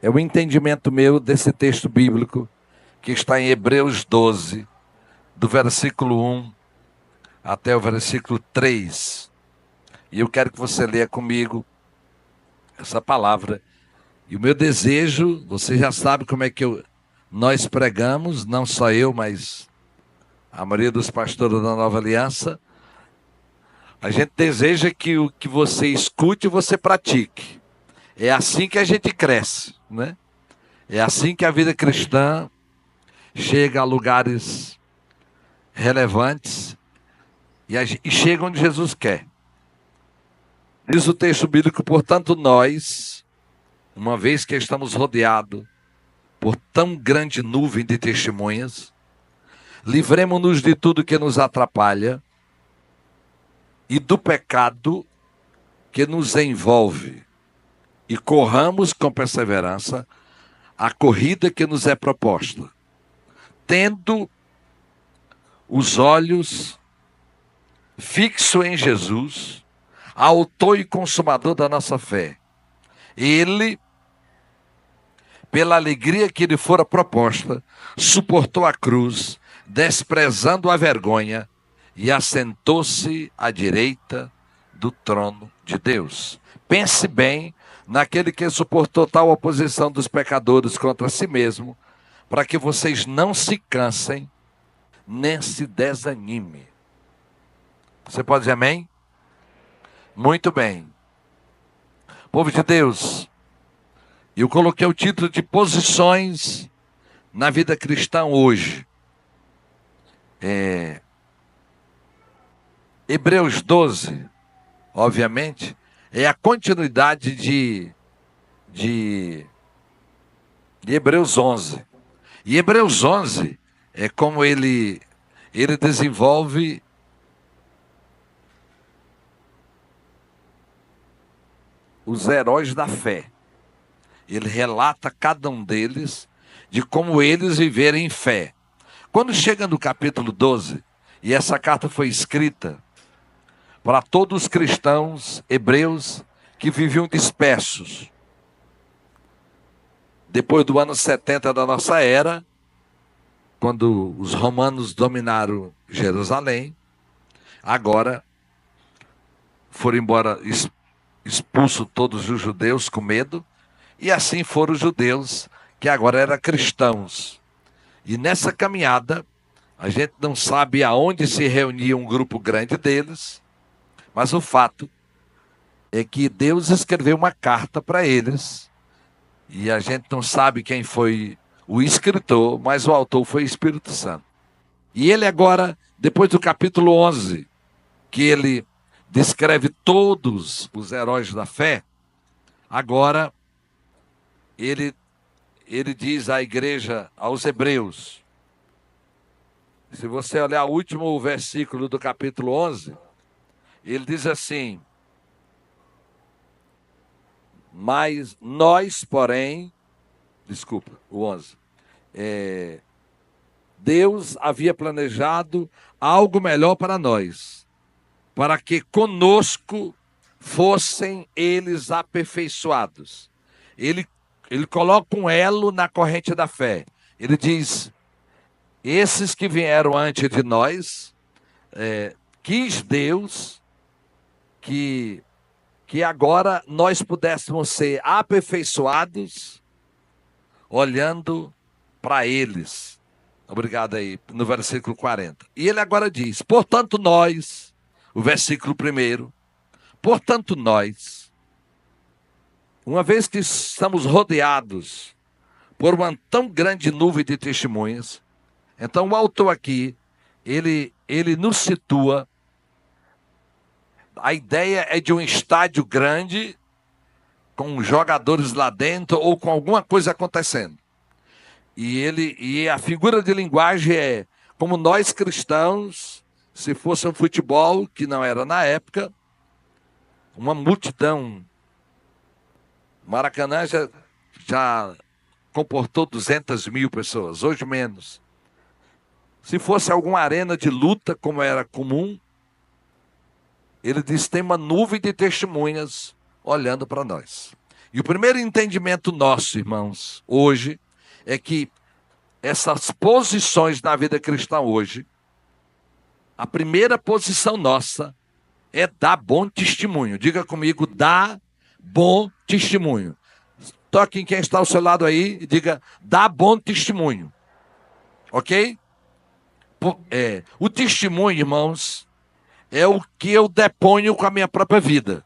é o entendimento meu desse texto bíblico que está em Hebreus 12, do versículo 1 até o versículo 3. E eu quero que você leia comigo essa palavra. E o meu desejo, você já sabe como é que nós pregamos, não só eu, mas a maioria dos pastores da Nova Aliança. A gente deseja que o que você escute, você pratique. É assim que a gente cresce, né? É assim que a vida cristã chega a lugares relevantes e chega onde Jesus quer. Diz o texto bíblico, portanto nós, uma vez que estamos rodeados por tão grande nuvem de testemunhas, livremo-nos de tudo que nos atrapalha e do pecado que nos envolve e corramos com perseverança a corrida que nos é proposta, tendo os olhos fixos em Jesus, autor e consumador da nossa fé. Ele, pela alegria que lhe fora proposta, suportou a cruz, desprezando a vergonha, e assentou-se à direita do trono de Deus. Pense bem naquele que suportou tal oposição dos pecadores contra si mesmo, para que vocês não se cansem, nem se desanime. Você pode dizer amém? Muito bem. Povo de Deus, eu coloquei o título de posições na vida cristã hoje. Hebreus 12, obviamente, é a continuidade de Hebreus 11. E Hebreus 11 é como ele desenvolve os heróis da fé. Ele relata cada um deles de como eles viveram em fé. Quando chega no capítulo 12, e essa carta foi escrita para todos os cristãos hebreus que viviam dispersos. Depois do ano 70 da nossa era, quando os romanos dominaram Jerusalém, agora foram embora, expulso todos os judeus com medo, e assim foram os judeus que agora eram cristãos. E nessa caminhada, a gente não sabe aonde se reunia um grupo grande deles, mas o fato é que Deus escreveu uma carta para eles, e a gente não sabe quem foi o escritor, mas o autor foi o Espírito Santo. E ele agora, depois do capítulo 11, que ele descreve todos os heróis da fé, agora ele diz à igreja, aos hebreus, se você olhar o último versículo do capítulo 11, ele diz assim: mas nós, porém, o 11, Deus havia planejado algo melhor para nós, para que conosco fossem eles aperfeiçoados. Ele coloca um elo na corrente da fé. Ele diz, esses que vieram antes de nós, quis Deus que agora nós pudéssemos ser aperfeiçoados olhando para eles. Obrigado aí, no versículo 40. E ele agora diz, portanto nós, o versículo 1, portanto nós, uma vez que estamos rodeados por uma tão grande nuvem de testemunhas, então o autor aqui, ele nos situa. A ideia é de um estádio grande, com jogadores lá dentro, ou com alguma coisa acontecendo. E a figura de linguagem é como nós cristãos, se fosse um futebol, que não era na época, uma multidão. Maracanã já comportou 200 mil pessoas, hoje menos. Se fosse alguma arena de luta, como era comum, ele diz, tem uma nuvem de testemunhas olhando para nós. E o primeiro entendimento nosso, irmãos, hoje, é que essas posições na vida cristã hoje, a primeira posição nossa é dar bom testemunho. Diga comigo, dar bom testemunho. Toque em quem está ao seu lado aí e diga, dá bom testemunho. Ok? O testemunho, irmãos, é o que eu deponho com a minha própria vida.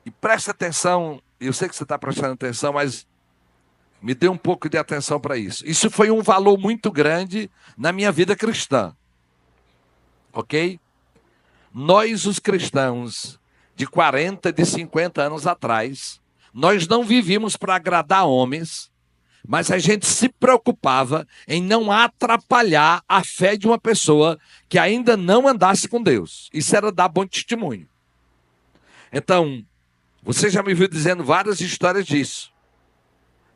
E preste atenção, eu sei que você está prestando atenção, mas me dê um pouco de atenção para isso. Isso foi um valor muito grande na minha vida cristã. Ok? Nós, os cristãos, de 40, de 50 anos atrás, nós não vivíamos para agradar homens, mas a gente se preocupava em não atrapalhar a fé de uma pessoa que ainda não andasse com Deus. Isso era dar bom testemunho. Então, você já me viu dizendo várias histórias disso.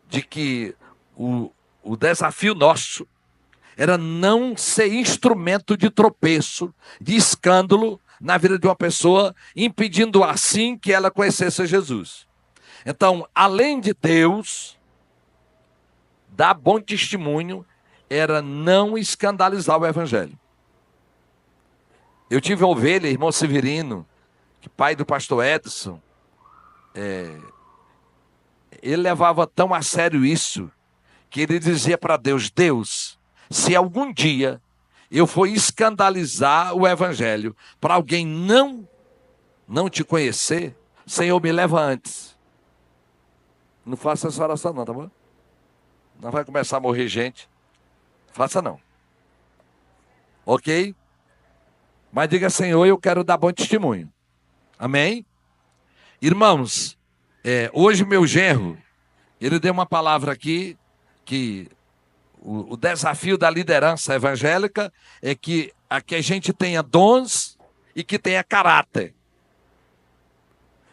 De que o desafio nosso era não ser instrumento de tropeço, de escândalo na vida de uma pessoa, impedindo assim que ela conhecesse Jesus. Então, além de Deus, dar bom testemunho era não escandalizar o evangelho. Eu tive ovelha, irmão Severino, pai do pastor Edson, ele levava tão a sério isso, que ele dizia para Deus, Deus, se algum dia eu for escandalizar o evangelho para alguém não te conhecer, Senhor, me leva antes. Não faça essa oração não, tá bom? Não vai começar a morrer gente. Faça não. Ok? Mas diga, Senhor, eu quero dar bom testemunho. Amém? Irmãos, hoje meu genro, ele deu uma palavra aqui, que o desafio da liderança evangélica é que a gente tenha dons e que tenha caráter.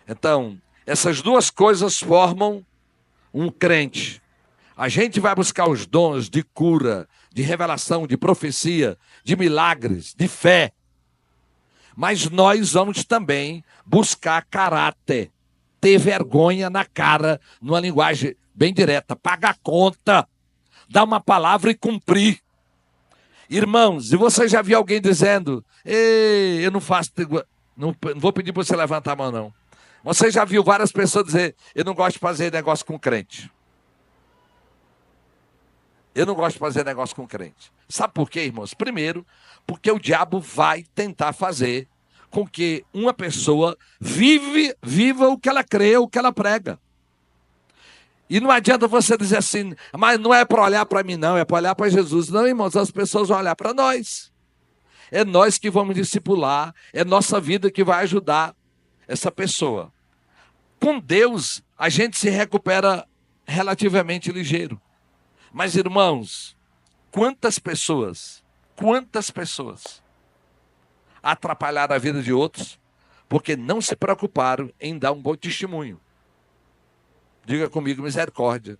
Então, essas duas coisas formam um crente. A gente vai buscar os dons de cura, de revelação, de profecia, de milagres, de fé. Mas nós vamos também buscar caráter, ter vergonha na cara, numa linguagem bem direta, pagar conta, dar uma palavra e cumprir. Irmãos, e você já viu alguém dizendo, ei, eu não faço, não vou pedir para você levantar a mão não. Você já viu várias pessoas dizer, eu não gosto de fazer negócio com crente. Eu não gosto de fazer negócio com crente. Sabe por quê, irmãos? Primeiro, porque o diabo vai tentar fazer com que uma pessoa viva o que ela crê, o que ela prega. E não adianta você dizer assim, mas não é para olhar para mim não, é para olhar para Jesus. Não, irmãos, as pessoas vão olhar para nós. É nós que vamos discipular, é nossa vida que vai ajudar essa pessoa. Com Deus, a gente se recupera relativamente ligeiro. Mas, irmãos, quantas pessoas atrapalharam a vida de outros porque não se preocuparam em dar um bom testemunho. Diga comigo, misericórdia.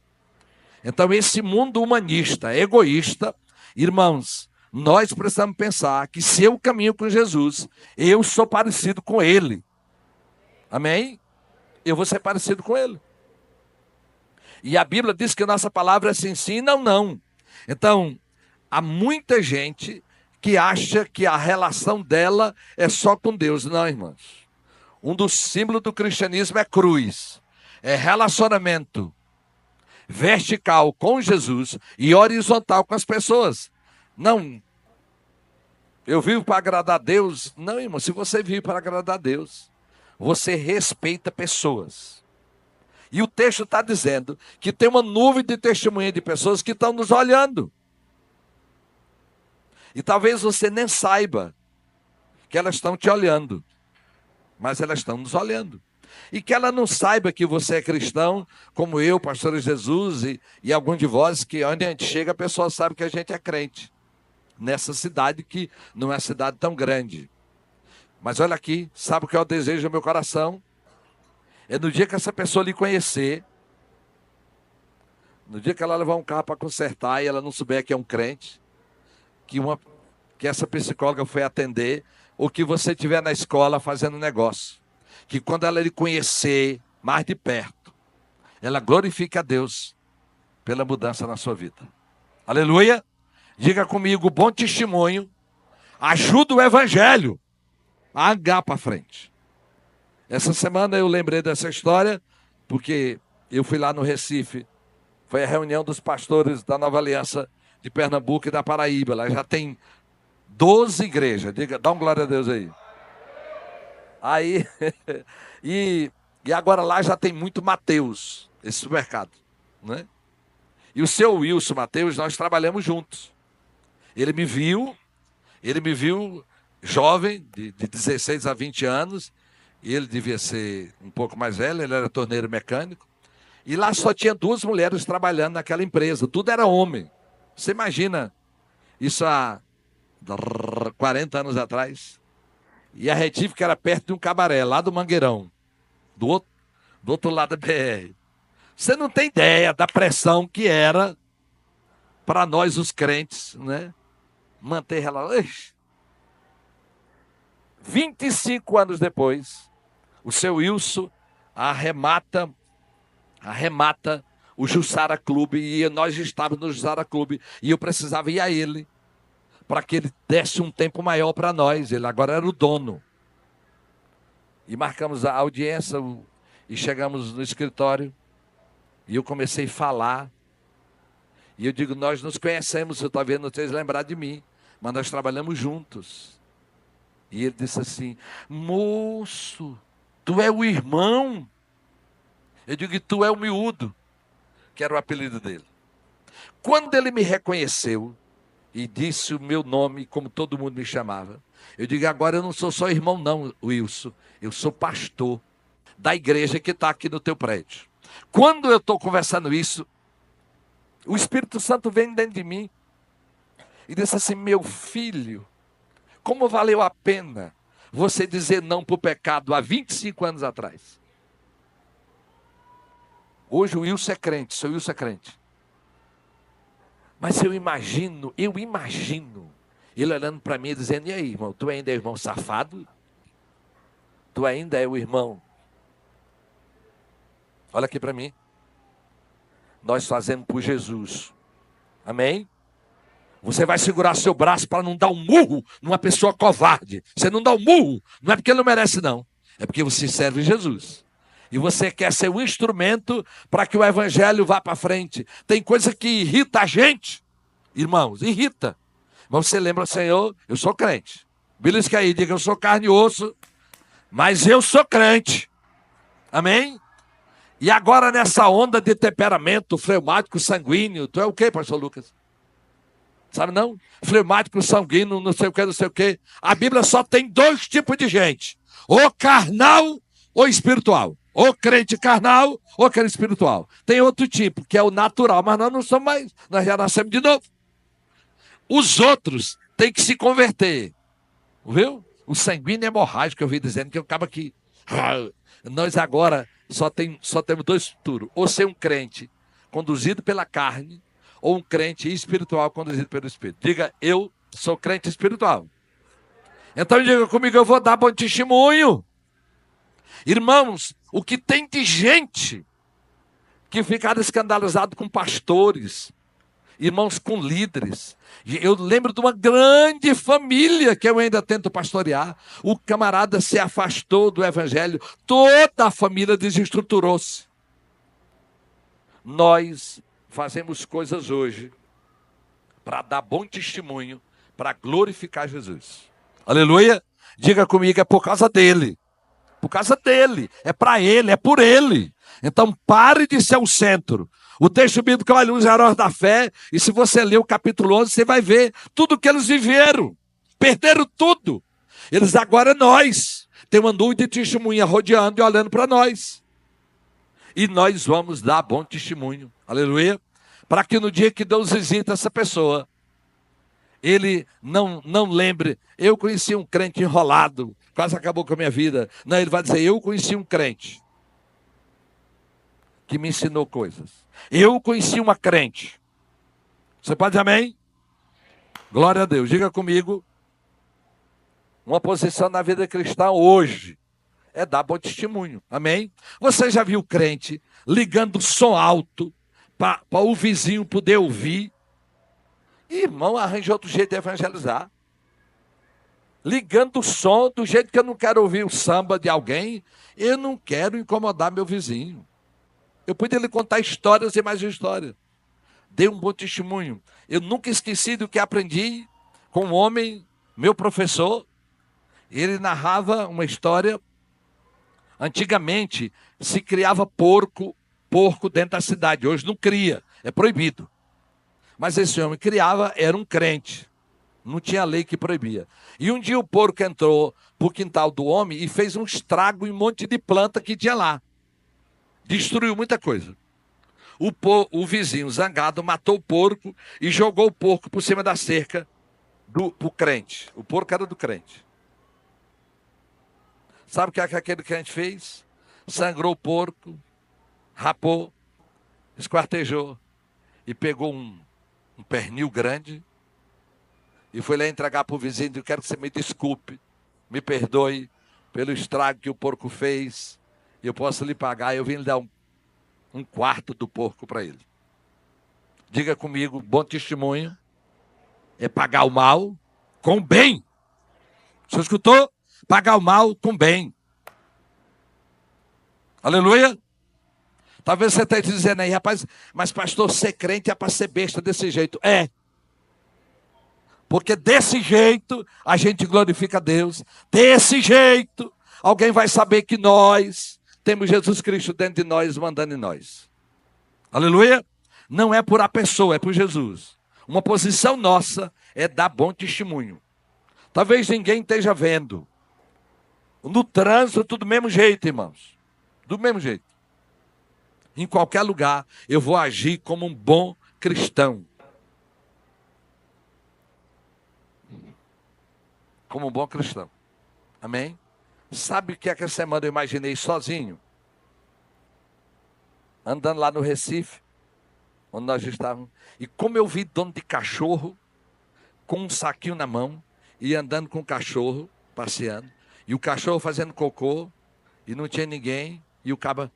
Então, esse mundo humanista, egoísta, irmãos, nós precisamos pensar que se eu caminho com Jesus, eu sou parecido com Ele. Amém? Eu vou ser parecido com Ele. E a Bíblia diz que a nossa palavra é sim, sim, não, não. Então, há muita gente que acha que a relação dela é só com Deus. Não, irmãos. Um dos símbolos do cristianismo é cruz. É relacionamento vertical com Jesus e horizontal com as pessoas. Não, eu vivo para agradar a Deus. Não, irmão, se você vive para agradar a Deus, você respeita pessoas. E o texto está dizendo que tem uma nuvem de testemunha de pessoas que estão nos olhando. E talvez você nem saiba que elas estão te olhando, mas elas estão nos olhando. E que ela não saiba que você é cristão, como eu, pastor Jesus e algum de vós, que onde a gente chega, a pessoa sabe que a gente é crente. Nessa cidade que não é cidade tão grande. Mas olha aqui, sabe o que é o desejo do meu coração? É no dia que essa pessoa lhe conhecer, no dia que ela levar um carro para consertar e ela não souber que é um crente, que essa psicóloga foi atender, ou que você estiver na escola fazendo negócio. Que quando ela lhe conhecer mais de perto, ela glorifique a Deus pela mudança na sua vida. Aleluia! Diga comigo, bom testemunho ajuda o evangelho a andar para frente. Essa semana eu lembrei dessa história, porque eu fui lá no Recife, foi a reunião dos pastores da Nova Aliança de Pernambuco e da Paraíba. Lá já tem 12 igrejas. Diga, dá um glória a Deus aí. Aí, e agora lá já tem muito Mateus, esse supermercado, né? E o seu Wilson Mateus, nós trabalhamos juntos. Ele me viu jovem, de 16 a 20 anos, e ele devia ser um pouco mais velho, ele era torneiro mecânico, e lá só tinha 2 mulheres trabalhando naquela empresa, tudo era homem. Você imagina isso há 40 anos atrás? E a retífica era perto de um cabaré, lá do Mangueirão, do outro lado da BR. Você não tem ideia da pressão que era para nós, os crentes, né? Manter relação. 25 anos depois, o seu Wilson arremata o Jussara Clube, e nós estávamos no Jussara Clube, e eu precisava ir a ele, para que ele desse um tempo maior para nós. Ele agora era o dono. E marcamos a audiência, e chegamos no escritório, e eu comecei a falar, e eu digo, nós nos conhecemos, eu talvez não vocês lembrar de mim, mas nós trabalhamos juntos. E ele disse assim, moço, tu é o irmão? Eu digo, e tu é o miúdo, que era o apelido dele. Quando ele me reconheceu e disse o meu nome, como todo mundo me chamava, eu digo, agora eu não sou só irmão não, Wilson, eu sou pastor da igreja que está aqui no teu prédio. Quando eu estou conversando isso, o Espírito Santo vem dentro de mim e disse assim, meu filho, como valeu a pena você dizer não para o pecado há 25 anos atrás? Hoje o Wilson é crente, seu Wilson é crente. Mas eu imagino, ele olhando para mim e dizendo, e aí, irmão, tu ainda é o irmão safado? Tu ainda é o irmão? Olha aqui para mim. Nós fazemos por Jesus. Amém? Você vai segurar seu braço para não dar um murro numa pessoa covarde. Você não dá um murro, não é porque ele não merece, não. É porque você serve Jesus. E você quer ser um instrumento para que o evangelho vá para frente. Tem coisa que irrita a gente, irmãos, irrita. Mas você lembra, Senhor, eu sou crente. Belisca aí, diga, eu sou carne e osso, mas eu sou crente. Amém? E agora nessa onda de temperamento fleumático sanguíneo, tu é o quê, pastor Lucas? Sabe não? Fleumático sanguíneo, não sei o que. A Bíblia só tem 2 tipos de gente. Ou carnal ou espiritual. Ou crente carnal ou crente espiritual. Tem outro tipo, que é o natural, mas nós não somos mais, nós já nascemos de novo. Os outros têm que se converter. Viu? O sanguíneo hemorrágico, eu vi dizendo que acaba aqui. Nós agora só temos 2 futuros. Ou ser um crente conduzido pela carne, ou um crente espiritual conduzido pelo Espírito. Diga, eu sou crente espiritual. Então diga comigo, eu vou dar bom testemunho. Irmãos, o que tem de gente que ficaram escandalizados com pastores, irmãos, com líderes. Eu lembro de uma grande família que eu ainda tento pastorear. O camarada se afastou do evangelho, toda a família desestruturou-se. Nós fazemos coisas hoje para dar bom testemunho, para glorificar Jesus. Aleluia? Diga comigo, é por causa dele. Por causa dele. É para ele, é por ele. Então pare de ser o centro. O texto bíblico olha os heróis da fé, e se você ler o capítulo 11, você vai ver tudo que eles viveram. Perderam tudo. Eles agora, nós, tem uma nuvem de testemunha rodeando e olhando para nós. E nós vamos dar bom testemunho. Aleluia. Para que no dia que Deus visita essa pessoa, ele não lembre, eu conheci um crente enrolado, quase acabou com a minha vida. Não, ele vai dizer, eu conheci um crente que me ensinou coisas. Eu conheci uma crente. Você pode dizer amém? Glória a Deus. Diga comigo, uma posição na vida cristã hoje é dar bom testemunho. Amém? Você já viu crente ligando som alto para o vizinho poder ouvir? Irmão, arranja outro jeito de evangelizar. Ligando o som do jeito que eu não quero ouvir o samba de alguém, eu não quero incomodar meu vizinho. Eu podia lhe contar histórias e mais histórias. Dei um bom testemunho. Eu nunca esqueci do que aprendi com um homem, meu professor. Ele narrava uma história. Antigamente se criava porco dentro da cidade. Hoje não cria, é proibido. Mas esse homem criava, era um crente. Não tinha lei que proibia. E um dia o porco entrou para o quintal do homem e fez um estrago em um monte de planta que tinha lá. Destruiu muita coisa. O vizinho, zangado, matou o porco e jogou o porco por cima da cerca pro crente. O porco era do crente. Sabe o que aquele crente fez? Sangrou o porco, rapou, esquartejou e pegou um pernil grande e foi lá entregar para o vizinho. Eu quero que você me desculpe, me perdoe pelo estrago que o porco fez. Eu posso lhe pagar. Eu vim lhe dar um quarto do porco para ele. Diga comigo, bom testemunho é pagar o mal com bem. Você escutou? Pagar o mal com bem. Aleluia. Talvez você esteja dizendo aí, rapaz, mas pastor, ser crente é para ser besta desse jeito. É. Porque desse jeito a gente glorifica a Deus. Desse jeito alguém vai saber que nós temos Jesus Cristo dentro de nós, mandando em nós. Aleluia. Não é por a pessoa, é por Jesus. Uma posição nossa é dar bom testemunho. Talvez ninguém esteja vendo. No trânsito, do mesmo jeito, irmãos. Do mesmo jeito. Em qualquer lugar, eu vou agir como um bom cristão. Como um bom cristão. Amém? Sabe o que é que essa semana eu imaginei sozinho? Andando lá no Recife, onde nós estávamos. E como eu vi dono de cachorro, com um saquinho na mão, e andando com o cachorro, passeando. E o cachorro fazendo cocô, e não tinha ninguém, e o caba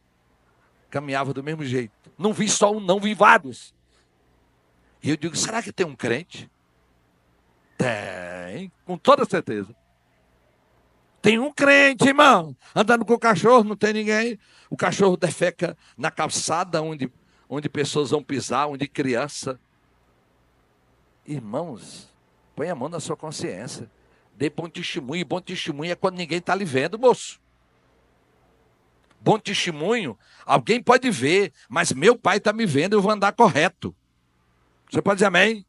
caminhava do mesmo jeito. Não vi só um, não, vi vários. E eu digo, será que tem um crente? Tem, com toda certeza. Tem um crente, irmão, andando com o cachorro, não tem ninguém. O cachorro defeca na calçada onde pessoas vão pisar, onde criança. Irmãos, põe a mão na sua consciência. Dê bom testemunho. E bom testemunho é quando ninguém está lhe vendo, moço. Bom testemunho, alguém pode ver, mas meu pai está me vendo, eu vou andar correto. Você pode dizer amém?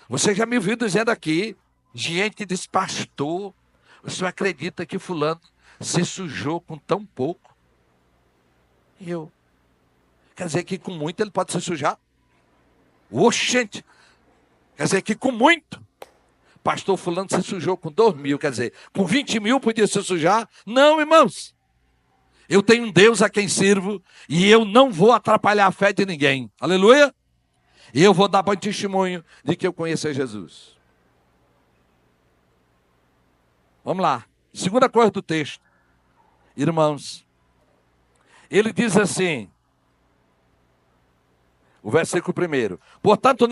Você já me ouviu dizendo aqui, gente desse pastor, você acredita que fulano se sujou com tão pouco? Eu. Quer dizer que com muito ele pode se sujar? Oxente! Quer dizer que com muito. Pastor fulano se sujou com 2.000, quer dizer, com 20.000 podia se sujar? Não, irmãos. Eu tenho um Deus a quem sirvo e eu não vou atrapalhar a fé de ninguém. Aleluia! E eu vou dar bom testemunho de que eu conheço a Jesus. Vamos lá. Segunda coisa do texto. Irmãos, ele diz assim, o versículo 1. Portanto,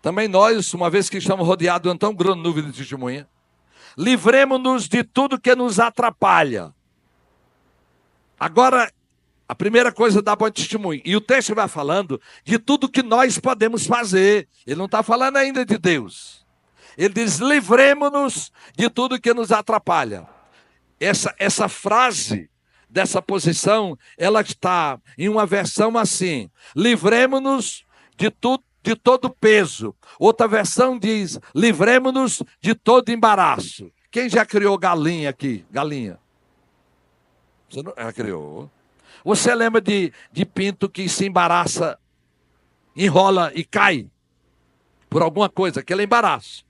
também nós, uma vez que estamos rodeados de uma tão grande nuvem de testemunha, livremos-nos de tudo que nos atrapalha. Agora, a primeira coisa dá bom testemunho. E o texto vai falando de tudo que nós podemos fazer. Ele não está falando ainda de Deus. Ele diz, livremos-nos de tudo que nos atrapalha. Essa frase dessa posição, ela está em uma versão assim, livremos-nos de todo peso. Outra versão diz, livremos-nos de todo embaraço. Quem já criou galinha aqui? Galinha. Você não criou? Você lembra de pinto que se embaraça, enrola e cai? Por alguma coisa, aquele é embaraço.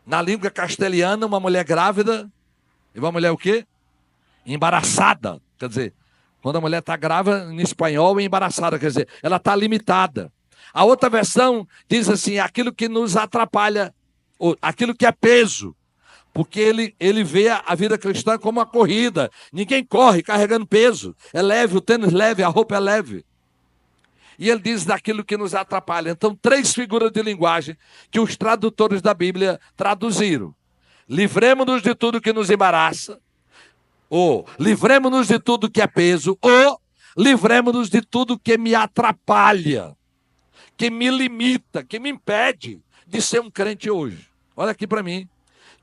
Na língua castelhana, uma mulher grávida, e uma mulher o quê? Embaraçada. Quer dizer, quando a mulher está grávida, em espanhol, é embaraçada. Quer dizer, ela está limitada. A outra versão diz assim, aquilo que nos atrapalha, aquilo que é peso. Porque ele vê a vida cristã como uma corrida. Ninguém corre carregando peso. É leve, o tênis leve, a roupa é leve. E ele diz daquilo que nos atrapalha. Então, 3 figuras de linguagem que os tradutores da Bíblia traduziram. Livremos-nos de tudo que nos embaraça, ou livremos-nos de tudo que é peso, ou livremos-nos de tudo que me atrapalha, que me limita, que me impede de ser um crente hoje. Olha aqui para mim.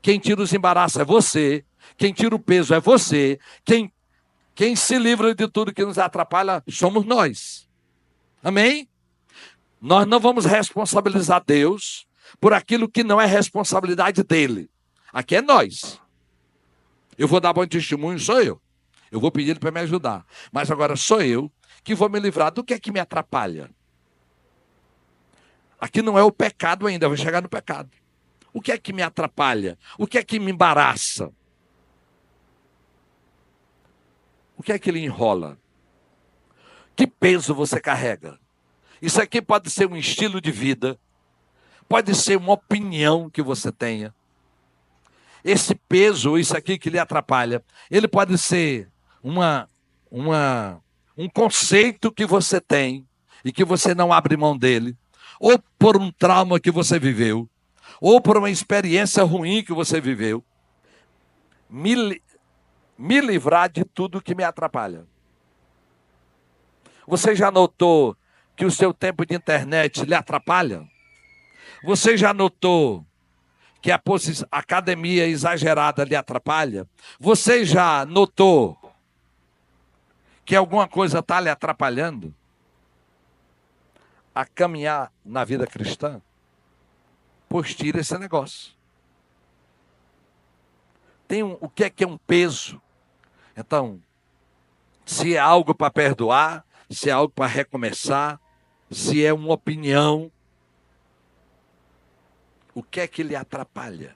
Quem tira os embaraços é você, quem tira o peso é você, quem se livra de tudo que nos atrapalha somos nós. Amém? Nós não vamos responsabilizar Deus por aquilo que não é responsabilidade dele. Aqui é nós. Eu vou dar bom testemunho, sou eu. Eu vou pedir ele para me ajudar. Mas agora sou eu que vou me livrar do que é que me atrapalha. Aqui não é o pecado ainda, eu vou chegar no pecado. O que é que me atrapalha? O que é que me embaraça? O que é que ele enrola? Que peso você carrega? Isso aqui pode ser um estilo de vida, pode ser uma opinião que você tenha. Esse peso, isso aqui que lhe atrapalha, ele pode ser um conceito que você tem e que você não abre mão dele, ou por um trauma que você viveu, ou por uma experiência ruim que você viveu. Me livrar de tudo que me atrapalha. Você já notou que o seu tempo de internet lhe atrapalha? Você já notou que a academia exagerada lhe atrapalha? Você já notou que alguma coisa está lhe atrapalhando a caminhar na vida cristã? Pois tira esse negócio. O que é um peso? Então, se é algo para perdoar, se é algo para recomeçar, se é uma opinião, o que é que lhe atrapalha?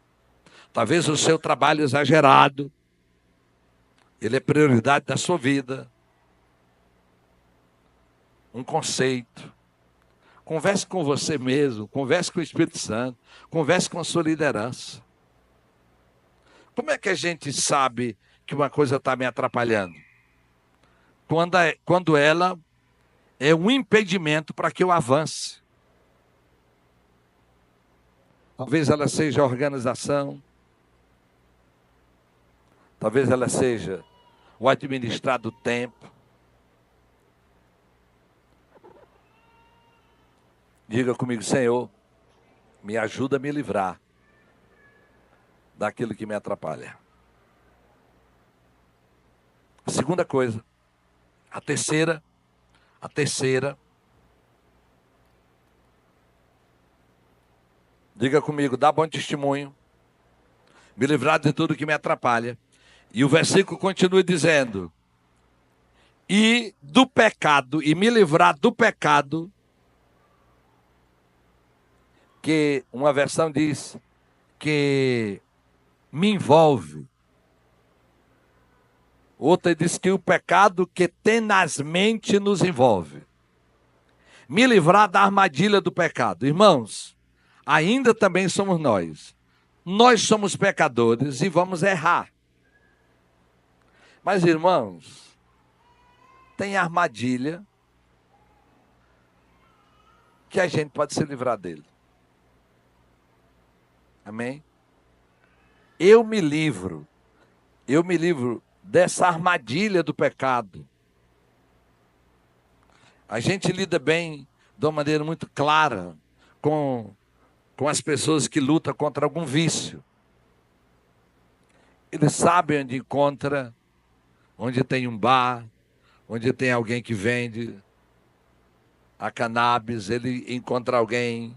Talvez o seu trabalho exagerado, ele é prioridade da sua vida. Um conceito. Converse com você mesmo, converse com o Espírito Santo, converse com a sua liderança. Como é que a gente sabe que uma coisa está me atrapalhando? Quando ela é um impedimento para que eu avance. Talvez ela seja a organização, talvez ela seja o administrar do tempo. Diga comigo, Senhor, me ajuda a me livrar daquilo que me atrapalha. A segunda coisa, a terceira, diga comigo, dá bom testemunho, me livrar de tudo que me atrapalha. E o versículo continua dizendo, e do pecado, e me livrar do pecado, que uma versão diz que me envolve. Outra diz que o pecado que tenazmente nos envolve. Me livrar da armadilha do pecado. Irmãos, ainda também somos nós. Nós somos pecadores e vamos errar. Mas, irmãos, tem armadilha que a gente pode se livrar dele. Amém? Eu me livro dessa armadilha do pecado. A gente lida bem, de uma maneira muito clara, com as pessoas que lutam contra algum vício. Eles sabem onde encontra, onde tem um bar, onde tem alguém que vende a cannabis, ele encontra alguém,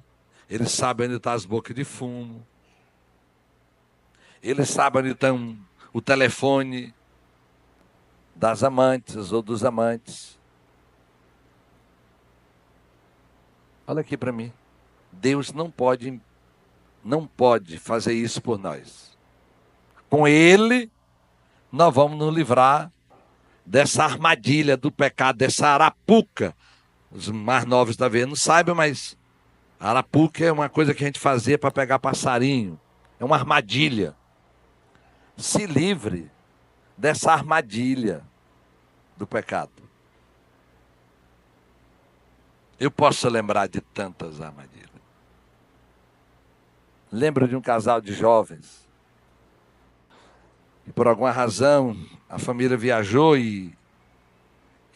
eles sabem onde estão as bocas de fumo, eles sabem onde está o telefone das amantes ou dos amantes. Olha aqui para mim. Deus não pode fazer isso por nós. Com Ele, nós vamos nos livrar dessa armadilha do pecado, dessa arapuca. Os mais novos talvez não saibam, mas a arapuca é uma coisa que a gente fazia para pegar passarinho. É uma armadilha. Se livre dessa armadilha do pecado. Eu posso lembrar de tantas armadilhas. Lembro de um casal de jovens. E por alguma razão, a família viajou e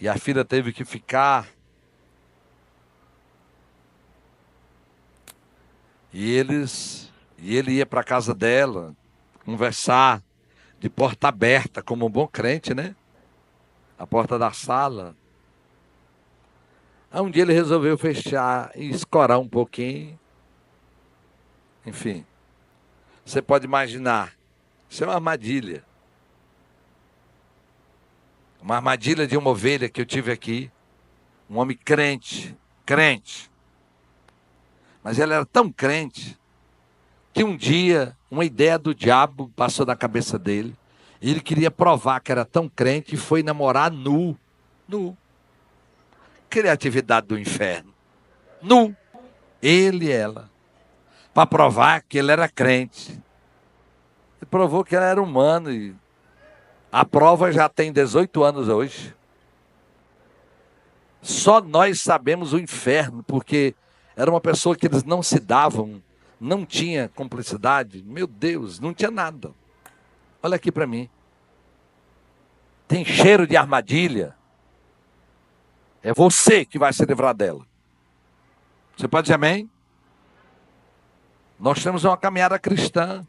a filha teve que ficar. E ele ia para a casa dela, conversar, de porta aberta, como um bom crente, né? A porta da sala. Aí um dia ele resolveu fechar e escorar um pouquinho. Enfim, você pode imaginar, isso é uma armadilha. Uma armadilha de uma ovelha que eu tive aqui. Um homem crente. Mas ele era tão crente que um dia uma ideia do diabo passou na cabeça dele. Ele queria provar que era tão crente e foi namorar nu. Nu. Criatividade do inferno. Nu. Ele e ela. Para provar que ele era crente. Ele provou que ele era humano e a prova já tem 18 anos hoje. Só nós sabemos o inferno, porque era uma pessoa que eles não se davam, não tinha cumplicidade. Meu Deus, não tinha nada. Olha aqui para mim. Tem cheiro de armadilha. É você que vai se livrar dela. Você pode dizer amém? Nós temos uma caminhada cristã.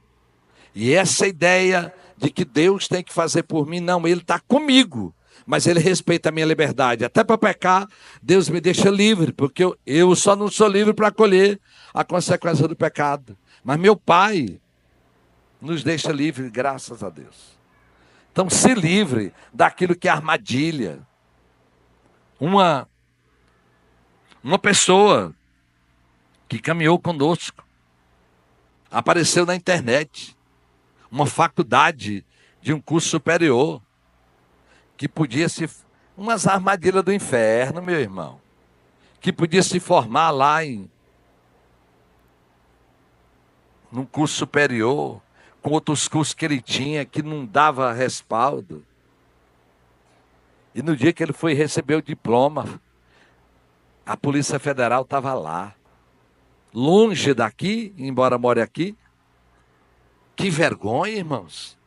E essa ideia de que Deus tem que fazer por mim, não, Ele está comigo. Mas Ele respeita a minha liberdade. Até para pecar, Deus me deixa livre, porque eu só não sou livre para colher a consequência do pecado. Mas meu Pai nos deixa livre, graças a Deus. Então se livre daquilo que é armadilha. Uma pessoa que caminhou conosco, apareceu na internet, uma faculdade de um curso superior, que podia se... umas armadilhas do inferno, meu irmão. Que podia se formar lá num curso superior, com outros cursos que ele tinha, que não dava respaldo. E no dia que ele foi receber o diploma, a Polícia Federal estava lá. Longe daqui, embora more aqui. Que vergonha, irmãos.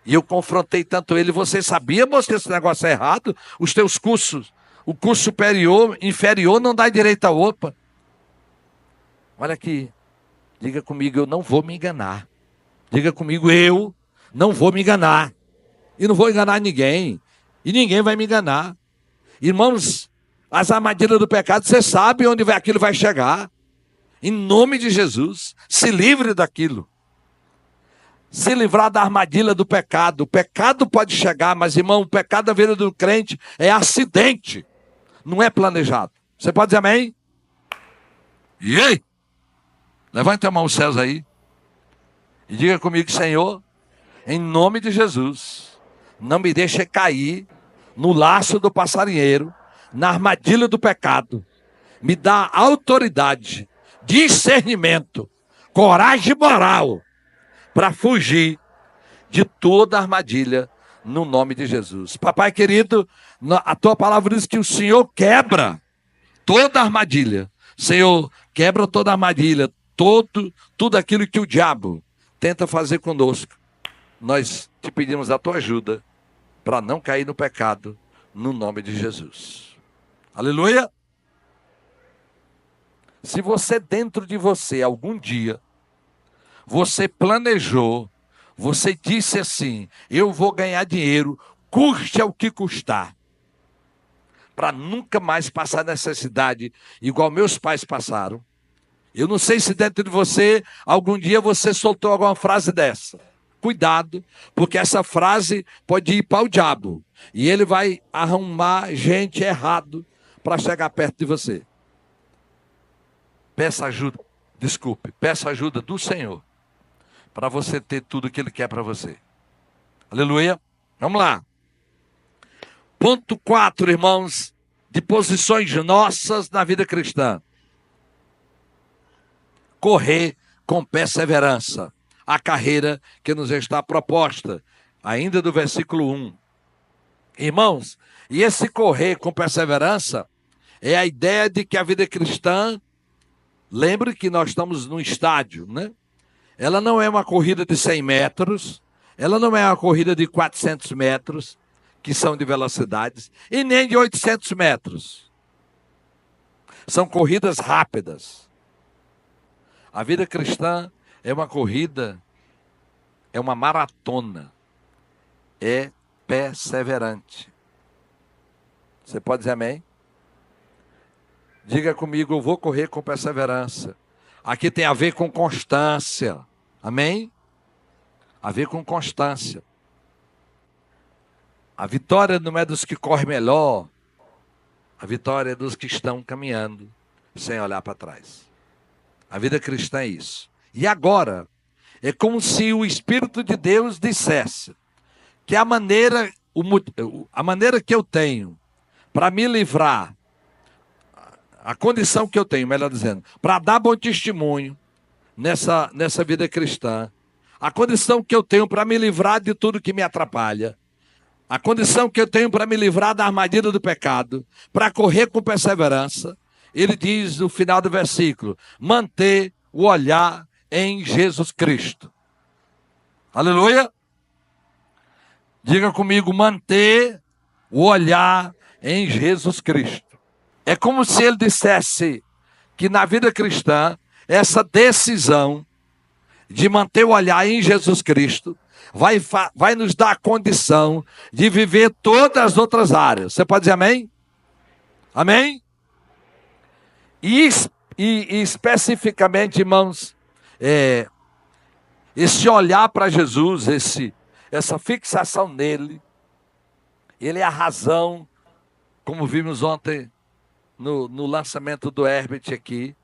E eu confrontei tanto ele. Você sabia, moço, que esse negócio é errado? Os teus cursos, o curso superior, inferior, não dá direito a OPA. Olha aqui. Diga comigo, eu não vou me enganar. Diga comigo, eu não vou me enganar. E não vou enganar ninguém. E ninguém vai me enganar. Irmãos, as armadilhas do pecado, você sabe onde aquilo vai chegar. Em nome de Jesus, se livre daquilo. Se livrar da armadilha do pecado. O pecado pode chegar, mas, irmão, o pecado da vida do crente é acidente. Não é planejado. Você pode dizer amém? E aí? Levante a mão aos céus aí. E diga comigo, Senhor, em nome de Jesus, não me deixe cair no laço do passarinheiro, na armadilha do pecado. Me dá autoridade, discernimento, coragem moral para fugir de toda armadilha no nome de Jesus. Papai querido, a tua palavra diz que o Senhor quebra toda armadilha. Senhor, quebra toda armadilha, tudo aquilo que o diabo tenta fazer conosco. Nós te pedimos a tua ajuda para não cair no pecado, no nome de Jesus. Aleluia! Se você dentro de você, algum dia, você planejou, você disse assim, eu vou ganhar dinheiro, custe ao que custar, para nunca mais passar necessidade, igual meus pais passaram. Eu não sei se dentro de você, algum dia você soltou alguma frase dessa. Cuidado, porque essa frase pode ir para o diabo. E ele vai arrumar gente errado para chegar perto de você. Peça ajuda do Senhor, para você ter tudo que Ele quer para você. Aleluia. Vamos lá. Ponto 4, irmãos, de posições nossas na vida cristã. Correr com perseverança. a carreira que nos está proposta. Ainda do versículo 1. Irmãos, e esse correr com perseverança é a ideia de que a vida cristã, lembre que nós estamos num estádio, né? Ela não é uma corrida de 100 metros, ela não é uma corrida de 400 metros, que são de velocidades, e nem de 800 metros. São corridas rápidas. A vida cristã é uma corrida, é uma maratona, é perseverante. Você pode dizer amém? Diga comigo, eu vou correr com perseverança. Aqui tem a ver com constância. Amém? A ver com constância. A vitória não é dos que correm melhor. A vitória é dos que estão caminhando sem olhar para trás. A vida cristã é isso. E agora, é como se o Espírito de Deus dissesse que a maneira que eu tenho para me livrar, a condição que eu tenho, melhor dizendo, para dar bom testemunho nessa vida cristã, a condição que eu tenho para me livrar de tudo que me atrapalha, a condição que eu tenho para me livrar da armadilha do pecado, para correr com perseverança, ele diz no final do versículo, manter o olhar em Jesus Cristo. Aleluia! Diga comigo, manter o olhar em Jesus Cristo. É como se ele dissesse que na vida cristã, essa decisão de manter o olhar em Jesus Cristo vai nos dar a condição de viver todas as outras áreas. Você pode dizer amém? Amém? E especificamente, irmãos, esse olhar para Jesus, essa fixação nele, ele é a razão, como vimos ontem no lançamento do Herbert aqui,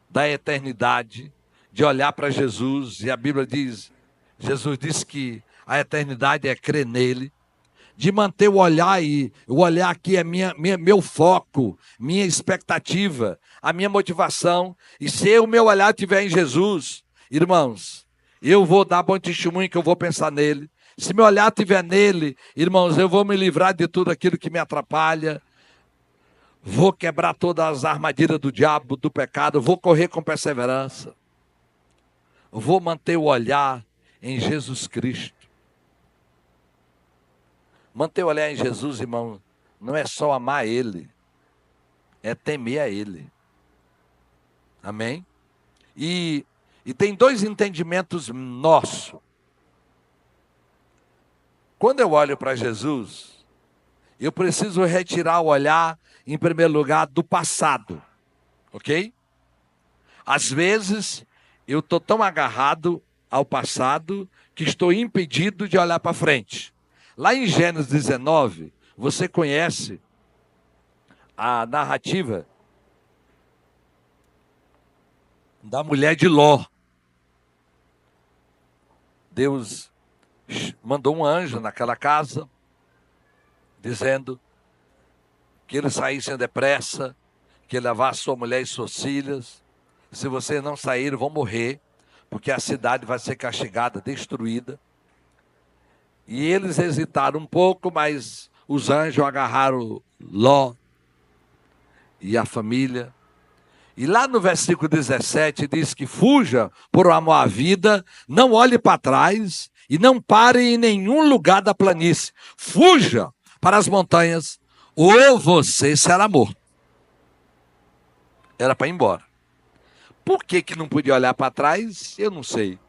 da eternidade, de olhar para Jesus, e a Bíblia diz, Jesus disse que a eternidade é crer nele, de manter o olhar, e o olhar aqui é meu foco, minha expectativa, a minha motivação, e se o meu olhar estiver em Jesus, irmãos, eu vou dar bom testemunho que eu vou pensar nele. Se meu olhar estiver nele, irmãos, eu vou me livrar de tudo aquilo que me atrapalha, vou quebrar todas as armadilhas do diabo, do pecado, vou correr com perseverança, vou manter o olhar em Jesus Cristo. Manter o olhar em Jesus, irmão, não é só amar Ele, é temer a Ele. Amém? E tem dois entendimentos nossos. Quando eu olho para Jesus, eu preciso retirar o olhar, em primeiro lugar, do passado. Ok? Às vezes, eu estou tão agarrado ao passado que estou impedido de olhar para frente. Lá em Gênesis 19, você conhece a narrativa da mulher de Ló. Deus mandou um anjo naquela casa, dizendo que eles saíssem depressa, que levasse sua mulher e suas filhas. Se vocês não saírem, vão morrer, porque a cidade vai ser castigada, destruída. E eles hesitaram um pouco, mas os anjos agarraram Ló e a família. E lá no versículo 17 diz que fuja por amor à vida, não olhe para trás e não pare em nenhum lugar da planície. Fuja para as montanhas ou você será morto. Era para ir embora. Por que não podia olhar para trás? Eu não sei.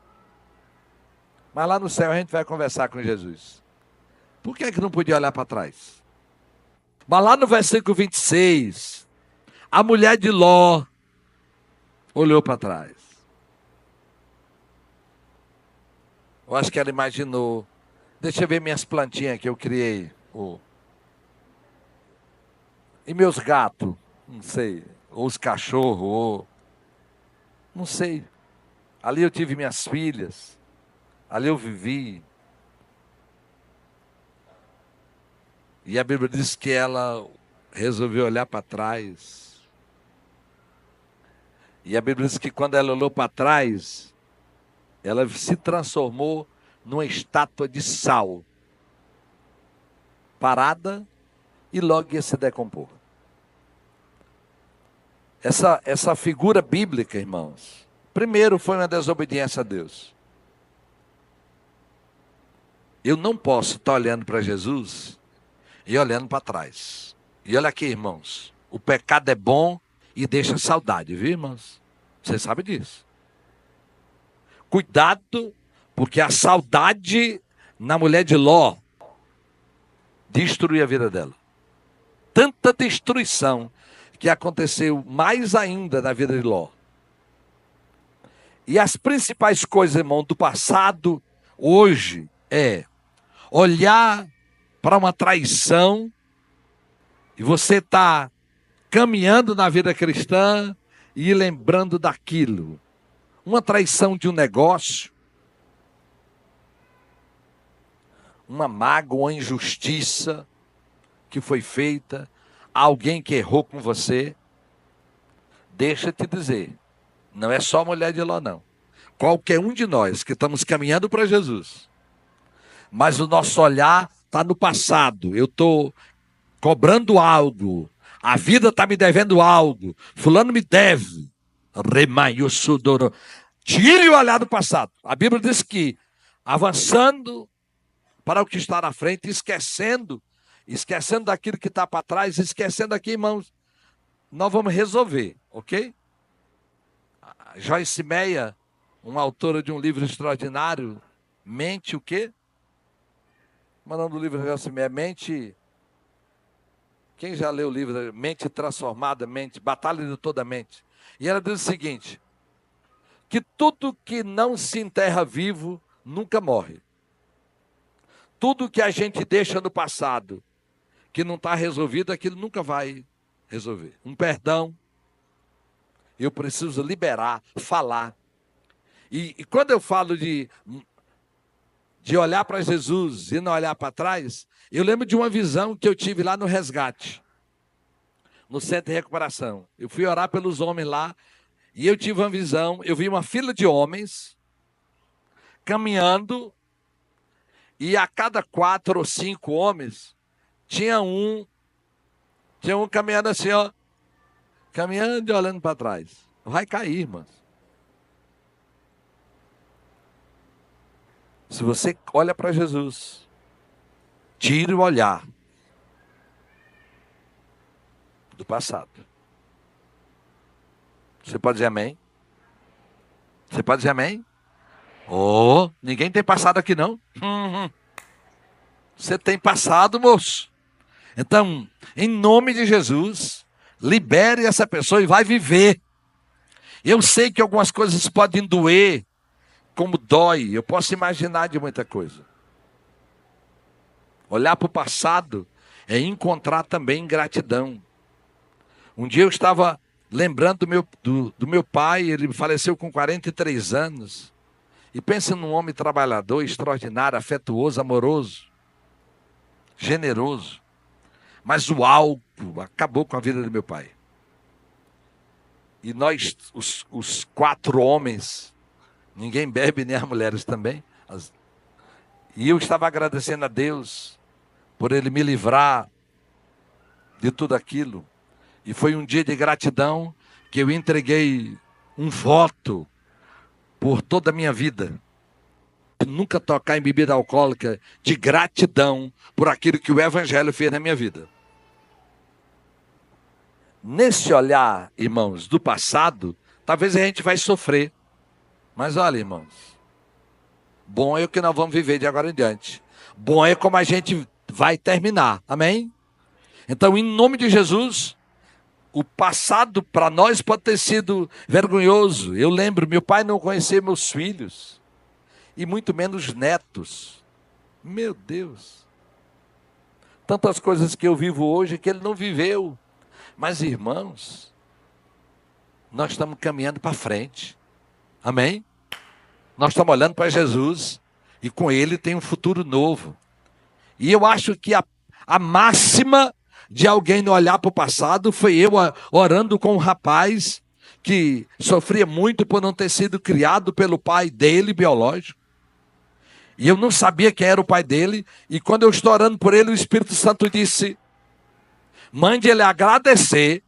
Mas lá no céu a gente vai conversar com Jesus. Por que não podia olhar para trás? Mas lá no versículo 26, a mulher de Ló olhou para trás. Eu acho que ela imaginou. Deixa eu ver minhas plantinhas que eu criei. E meus gatos? Não sei. Ou os cachorros, não sei. Ali eu tive minhas filhas. Ali eu vivi. E a Bíblia diz que ela resolveu olhar para trás. E a Bíblia diz que quando ela olhou para trás, ela se transformou numa estátua de sal, parada e logo ia se decompor. Essa figura bíblica, irmãos, primeiro foi uma desobediência a Deus. Eu não posso estar olhando para Jesus e olhando para trás. E olha aqui, irmãos, o pecado é bom e deixa saudade, viu, irmãos? Você sabe disso. Cuidado, porque a saudade na mulher de Ló destruiu a vida dela. Tanta destruição que aconteceu mais ainda na vida de Ló. E as principais coisas, irmão, do passado, hoje, é olhar para uma traição, e você está caminhando na vida cristã e ir lembrando daquilo. Uma traição de um negócio, uma mágoa, uma injustiça que foi feita, alguém que errou com você. Deixa eu te dizer, não é só a mulher de Ló, não. Qualquer um de nós que estamos caminhando para Jesus, mas o nosso olhar está no passado. Eu estou cobrando algo, a vida está me devendo algo, fulano me deve. Tire o olhar do passado. A Bíblia diz que avançando para o que está na frente, esquecendo daquilo que está para trás, esquecendo aqui, irmãos, nós vamos resolver, ok? A Joyce Meyer, uma autora de um livro extraordinário, Mente o quê? O nome do livro da Joyce Meyer, Mente... Quem já leu o livro Mente Transformada, Mente, Batalha de Toda a Mente? E ela diz o seguinte, que tudo que não se enterra vivo, nunca morre. Tudo que a gente deixa no passado, que não está resolvido, aquilo nunca vai resolver. Um perdão, eu preciso liberar, falar. E quando eu falo de olhar para Jesus e não olhar para trás, eu lembro de uma visão que eu tive lá no Resgate, no Centro de Recuperação. Eu fui orar pelos homens lá e eu tive uma visão, eu vi uma fila de homens caminhando e a cada 4 ou 5 homens tinha um caminhando assim, ó, caminhando e olhando para trás. Vai cair, irmãos. Se você olha para Jesus, tire o olhar do passado. Você pode dizer amém? Você pode dizer amém? Oh, ninguém tem passado aqui não. Você tem passado, moço. Então, em nome de Jesus, libere essa pessoa e vai viver. Eu sei que algumas coisas podem doer, como dói. Eu posso imaginar de muita coisa. Olhar para o passado é encontrar também gratidão. Um dia eu estava lembrando do meu pai, ele faleceu com 43 anos. E pensa num homem trabalhador, extraordinário, afetuoso, amoroso, generoso. Mas o álcool acabou com a vida do meu pai. E nós, os 4 homens, ninguém bebe, nem as mulheres também. E eu estava agradecendo a Deus por Ele me livrar de tudo aquilo. E foi um dia de gratidão que eu entreguei um voto por toda a minha vida. Nunca tocar em bebida alcoólica, de gratidão por aquilo que o Evangelho fez na minha vida. Nesse olhar, irmãos, do passado, talvez a gente vai sofrer. Mas olha, irmãos, bom é o que nós vamos viver de agora em diante. Bom é como a gente vai terminar, amém? Então, em nome de Jesus, o passado para nós pode ter sido vergonhoso. Eu lembro, meu pai não conhecia meus filhos, e muito menos netos. Meu Deus! Tantas coisas que eu vivo hoje que ele não viveu. Mas, irmãos, nós estamos caminhando para frente. Amém? Nós estamos olhando para Jesus e com Ele tem um futuro novo. E eu acho que a máxima de alguém não olhar para o passado foi eu orando com um rapaz que sofria muito por não ter sido criado pelo pai dele, biológico. E eu não sabia quem era o pai dele. E quando eu estou orando por ele, o Espírito Santo disse: mande ele agradecer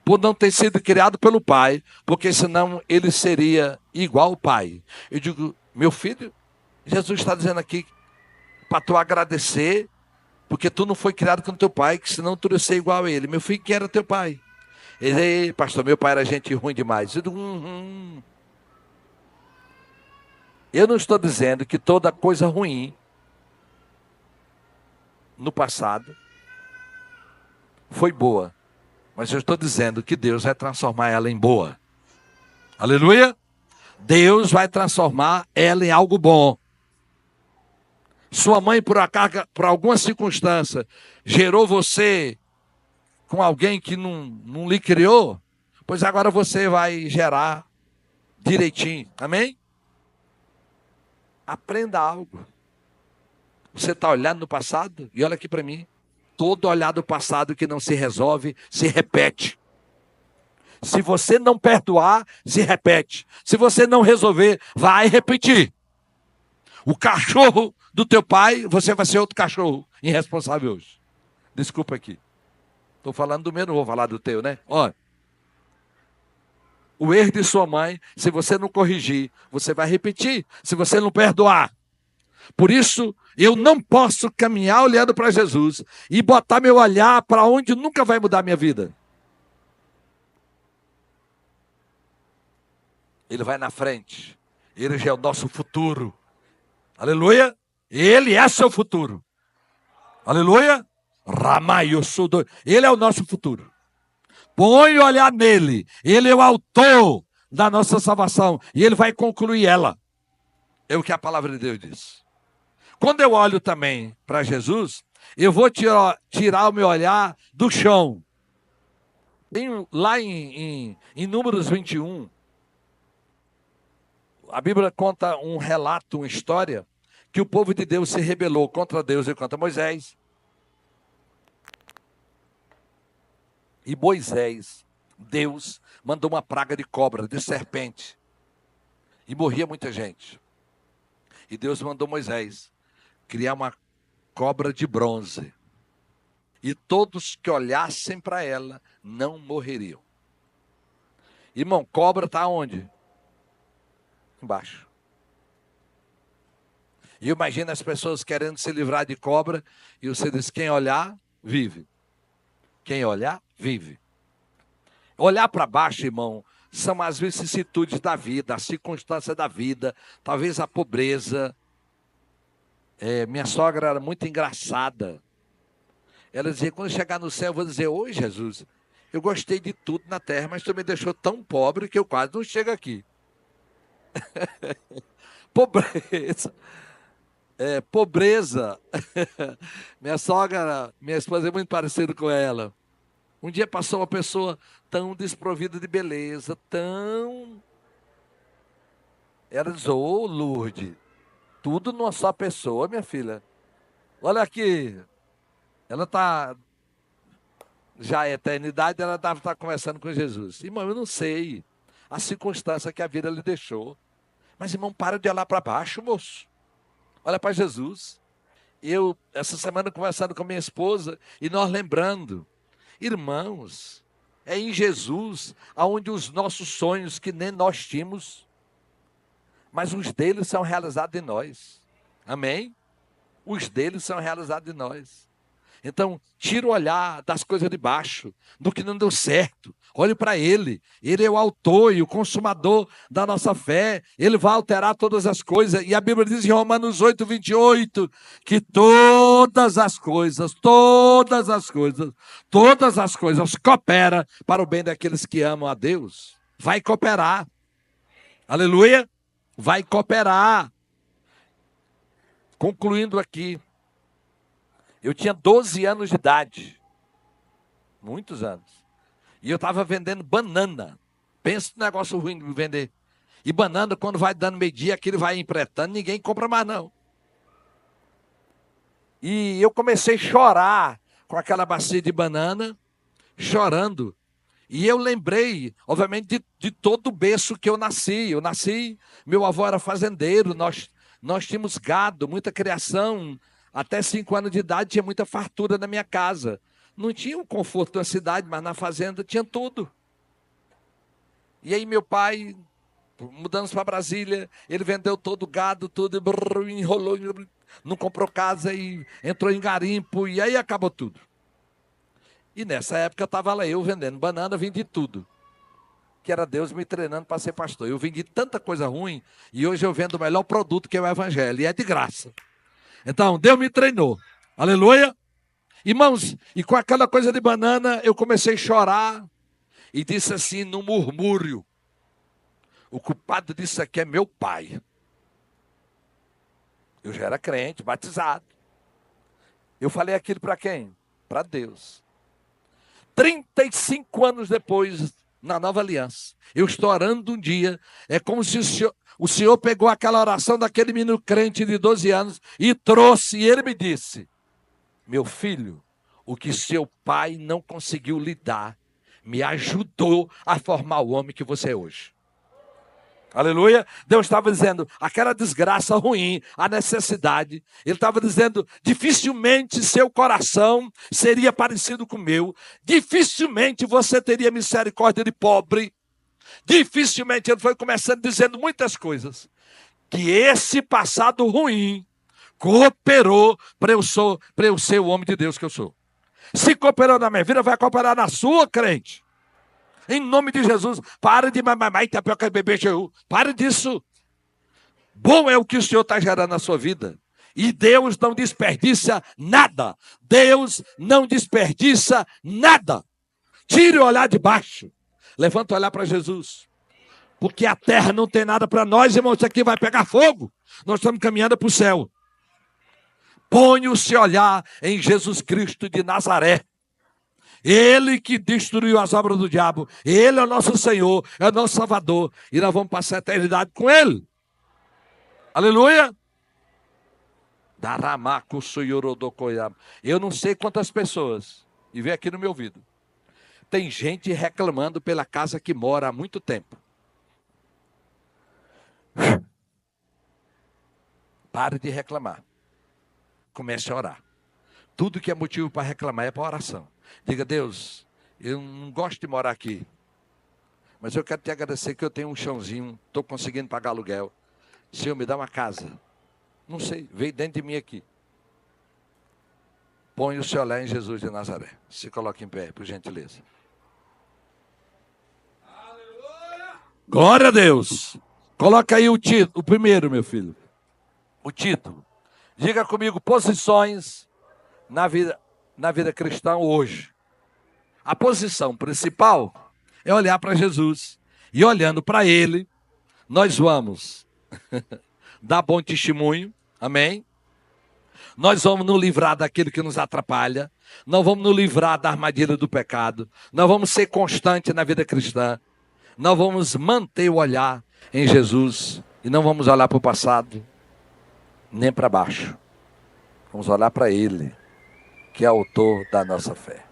por não ter sido criado pelo pai, porque senão ele seria igual ao pai. Eu digo: meu filho, Jesus está dizendo aqui para tu agradecer, porque tu não foi criado com teu pai, que senão tu ia ser igual a ele. Meu filho, quem era teu pai? Ele: pastor, meu pai era gente ruim demais. Eu digo: Eu não estou dizendo que toda coisa ruim no passado foi boa, mas eu estou dizendo que Deus vai transformar ela em boa. Aleluia! Deus vai transformar ela em algo bom. Sua mãe, por acaso, por alguma circunstância, gerou você com alguém que não lhe criou, pois agora você vai gerar direitinho. Amém? Aprenda algo. Você está olhando no passado? E olha aqui para mim. Todo olhar do passado que não se resolve, se repete. Se você não perdoar, se repete. Se você não resolver, vai repetir. O cachorro do teu pai, você vai ser outro cachorro irresponsável hoje. Desculpa aqui. Estou falando do meu, não vou falar do teu, né? Olha. O erro de sua mãe, se você não corrigir, você vai repetir. Se você não perdoar. Por isso, eu não posso caminhar olhando para Jesus e botar meu olhar para onde nunca vai mudar a minha vida. Ele vai na frente. Ele já é o nosso futuro. Aleluia. Ele é seu futuro. Aleluia. Ramayossudo. Ele é o nosso futuro. Põe o olhar nele. Ele é o autor da nossa salvação. E ele vai concluir ela. É o que a palavra de Deus diz. Quando eu olho também para Jesus, eu vou tirar o meu olhar do chão. Tem lá em Números 21, a Bíblia conta um relato, uma história, que o povo de Deus se rebelou contra Deus e contra Moisés. E Moisés, Deus, mandou uma praga de cobra, de serpente. E morria muita gente. E Deus mandou Moisés criar uma cobra de bronze. E todos que olhassem para ela não morreriam. Irmão, cobra está onde? Embaixo. E imagina as pessoas querendo se livrar de cobra. E você diz: quem olhar, vive. Quem olhar, vive. Olhar para baixo, irmão, são as vicissitudes da vida, as circunstâncias da vida, talvez a pobreza. Minha sogra era muito engraçada. Ela dizia: quando chegar no céu, eu vou dizer: oi, Jesus, eu gostei de tudo na terra, mas tu me deixou tão pobre que eu quase não chego aqui. Pobreza. Pobreza. Minha sogra, minha esposa é muito parecida com ela. Um dia passou uma pessoa tão desprovida de beleza, tão... Ela diz: ô, Lourdes, tudo numa só pessoa, minha filha. Olha aqui, ela está... Já é eternidade, ela deve estar conversando com Jesus. Irmão, eu não sei a circunstância que a vida lhe deixou. Mas, irmão, para de olhar para baixo, moço. Olha para Jesus. Eu, essa semana, conversando com minha esposa, e nós lembrando, irmãos, é em Jesus aonde os nossos sonhos, que nem nós tínhamos, mas os deles são realizados em nós. Amém? Os deles são realizados em nós. Então, tira o olhar das coisas de baixo, do que não deu certo. Olhe para Ele. Ele é o autor e o consumador da nossa fé. Ele vai alterar todas as coisas. E a Bíblia diz em Romanos 8, 28, que todas as coisas cooperam para o bem daqueles que amam a Deus. Vai cooperar. Aleluia. Vai cooperar. Concluindo aqui. Eu tinha 12 anos de idade, muitos anos, e eu estava vendendo banana. Pensa no negócio ruim de vender. E banana, quando vai dando meio-dia, aquilo vai empretando, ninguém compra mais não. E eu comecei a chorar com aquela bacia de banana, chorando. E eu lembrei, obviamente, de todo o berço que eu nasci. Meu avô era fazendeiro, nós tínhamos gado, muita criação. Até 5 anos de idade tinha muita fartura na minha casa. Não tinha o conforto da cidade, mas na fazenda tinha tudo. E aí meu pai, mudamos para Brasília, ele vendeu todo o gado, tudo, enrolou, não comprou casa e entrou em garimpo, e aí acabou tudo. E nessa época estava lá eu vendendo banana, vendi tudo. Que era Deus me treinando para ser pastor. Eu vendi tanta coisa ruim, e hoje eu vendo o melhor produto que é o evangelho, e é de graça. Então, Deus me treinou. Aleluia. Irmãos, e com aquela coisa de banana, eu comecei a chorar, e disse assim, no murmúrio, o culpado disso aqui é meu pai. Eu já era crente, batizado. Eu falei aquilo para quem? Para Deus. 35 anos depois, na nova aliança, eu estou orando um dia, é como se o Senhor pegou aquela oração daquele menino crente de 12 anos e trouxe, e ele me disse, meu filho, o que seu pai não conseguiu lhe dar, me ajudou a formar o homem que você é hoje. Aleluia. Deus estava dizendo, aquela desgraça ruim, a necessidade. Ele estava dizendo, dificilmente seu coração seria parecido com o meu. Dificilmente você teria misericórdia de pobre. Dificilmente, ele foi começando dizendo muitas coisas. Que esse passado ruim cooperou para eu ser o homem de Deus que eu sou. Se cooperou na minha vida, vai cooperar na sua, crente. Em nome de Jesus, para de mamar e tapioca e beber cheio. Para disso. Bom é o que o Senhor está gerando na sua vida. E Deus não desperdiça nada. Deus não desperdiça nada. Tire o olhar de baixo. Levanta o olhar para Jesus. Porque a terra não tem nada para nós, irmãos. Isso aqui vai pegar fogo. Nós estamos caminhando para o céu. Põe o seu olhar em Jesus Cristo de Nazaré. Ele que destruiu as obras do diabo. Ele é o nosso Senhor, é o nosso Salvador. E nós vamos passar a eternidade com Ele. Aleluia. Eu não sei quantas pessoas, e vem aqui no meu ouvido, tem gente reclamando pela casa que mora há muito tempo. Pare de reclamar. Comece a orar. Tudo que é motivo para reclamar é para oração. Diga, Deus, eu não gosto de morar aqui, mas eu quero te agradecer que eu tenho um chãozinho, estou conseguindo pagar aluguel. Senhor, me dá uma casa. Não sei, veio dentro de mim aqui. Põe o seu olhar em Jesus de Nazaré. Se coloque em pé, por gentileza. Aleluia! Glória a Deus. Coloca aí o título, o primeiro, meu filho. O título. Diga comigo, posições na vida cristã hoje. A posição principal é olhar para Jesus. E olhando para Ele, nós vamos dar bom testemunho. Amém? Nós vamos nos livrar daquilo que nos atrapalha. Nós vamos nos livrar da armadilha do pecado. Nós vamos ser constantes na vida cristã. Nós vamos manter o olhar em Jesus. E não vamos olhar para o passado, nem para baixo. Vamos olhar para Ele, que é autor da nossa fé.